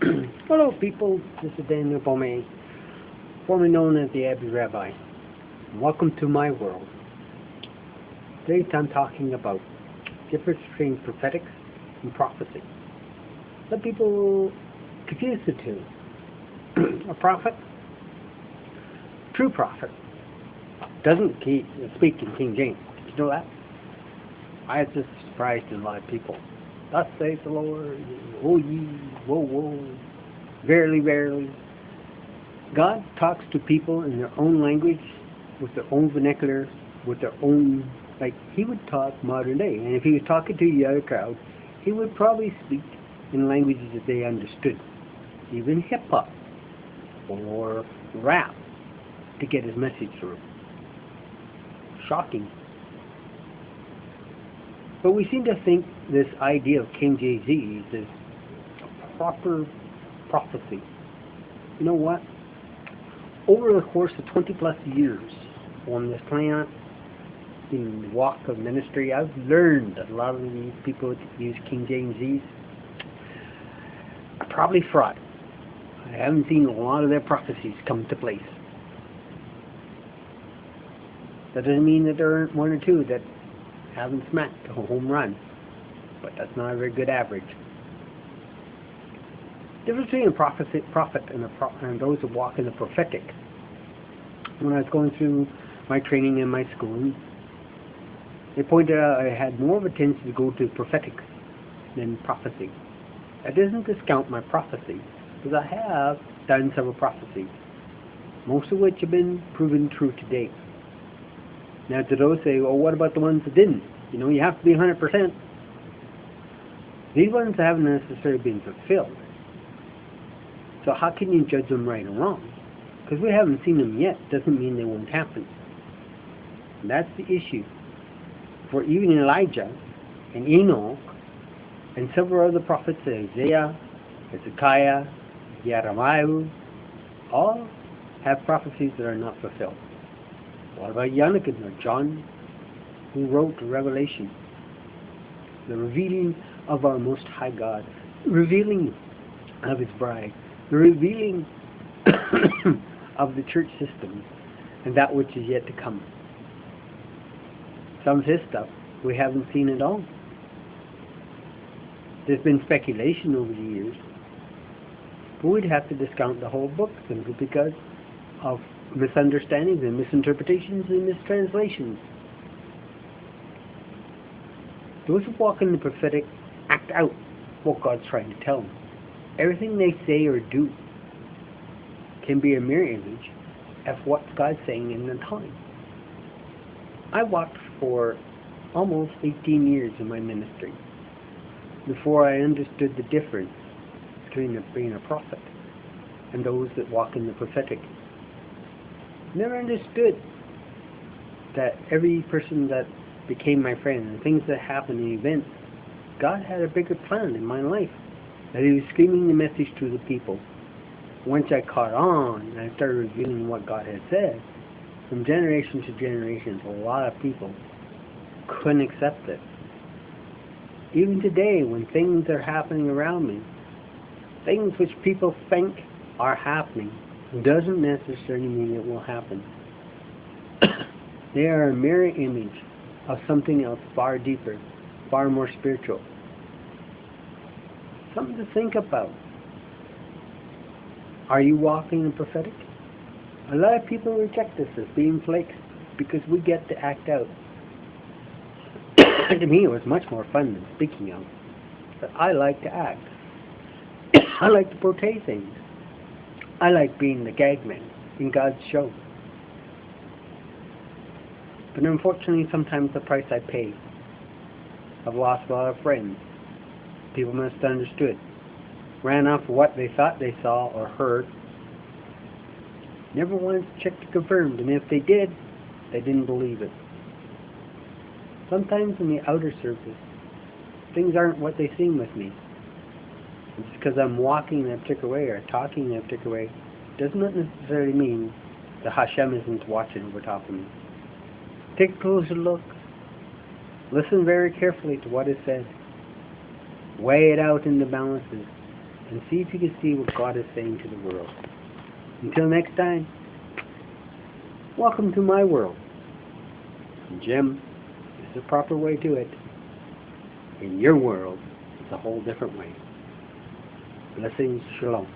Hello people, this is Daniel Beaumay, formerly known as the Abbey Rabbi. Welcome to my world. Today I'm talking about the difference between prophetic and prophecy. Some people confuse the two. A prophet, true prophet, doesn't speak in King James. Did you know that? I was just surprised in a lot of people. Thus saith the Lord, O ye, woe, woe, verily, verily. God talks to people in their own language, with their own vernacular, with their own, like he would talk modern day. And if he was talking to the other crowd, he would probably speak in languages that they understood. Even hip-hop or rap to get his message through. Shocking. But we seem to think this idea of King JZ is a proper prophecy. You know what? Over the course of 20 plus years on this planet, in the walk of ministry, I've learned that a lot of these people that use King James are probably fraud. I haven't seen a lot of their prophecies come to place. That doesn't mean that there aren't one or two that haven't smacked a home run, but that's not a very good average. The difference between a prophet and those who walk in the prophetic. When I was going through my training in my schooling, they pointed out I had more of a tendency to go to prophetic than prophecy. That doesn't discount my prophecy, because I have done several prophecies, most of which have been proven true to date. Now to those say, well, what about the ones that didn't? You know, you have to be 100%. These ones haven't necessarily been fulfilled. So how can you judge them right or wrong? Because we haven't seen them yet doesn't mean they won't happen. And that's the issue. For even Elijah and Enoch and several other prophets, Isaiah, Hezekiah, Jeremiah, all have prophecies that are not fulfilled. What about Jonathan or John, who wrote the Revelation? The revealing of our Most High God, the revealing of His bride, the revealing of the church system, and that which is yet to come. Some of his stuff we haven't seen at all. There's been speculation over the years, but we'd have to discount the whole book simply because of misunderstandings and misinterpretations and mistranslations. Those who walk in the prophetic act out what God's trying to tell them. Everything they say or do can be a mirror image of what God's saying in the time. I walked for almost 18 years in my ministry before I understood the difference between being a prophet and those that walk in the prophetic. Never understood that every person that became my friend and things that happened in events, God had a bigger plan in my life, that He was screaming the message to the people. Once I caught on and I started revealing what God had said, from generation to generation, a lot of people couldn't accept it. Even today, when things are happening around me, things which people think are happening doesn't necessarily mean it will happen. They are a mirror image of something else far deeper, far more spiritual. Something to think about. Are you walking in prophetic? A lot of people reject this as being flakes because we get to act out. To me, it was much more fun than speaking out. But I like to act. I like to portray things. I like being the gag man in God's show. But unfortunately, sometimes the price I pay. I've lost a lot of friends. People misunderstood. Ran off what they thought they saw or heard. Never once checked to confirm, and if they did, they didn't believe it. Sometimes in the outer surface, things aren't what they seem with me. And just because I'm walking in a particular way or talking in a particular way does not necessarily mean that Hashem isn't watching over top of me. Take a closer look. Listen very carefully to what is said. Weigh it out in the balances. and see if you can see what God is saying to the world. Until next time, welcome to my world. Jim, there's a proper way to it. In your world, it's a whole different way. Blessings, shalom.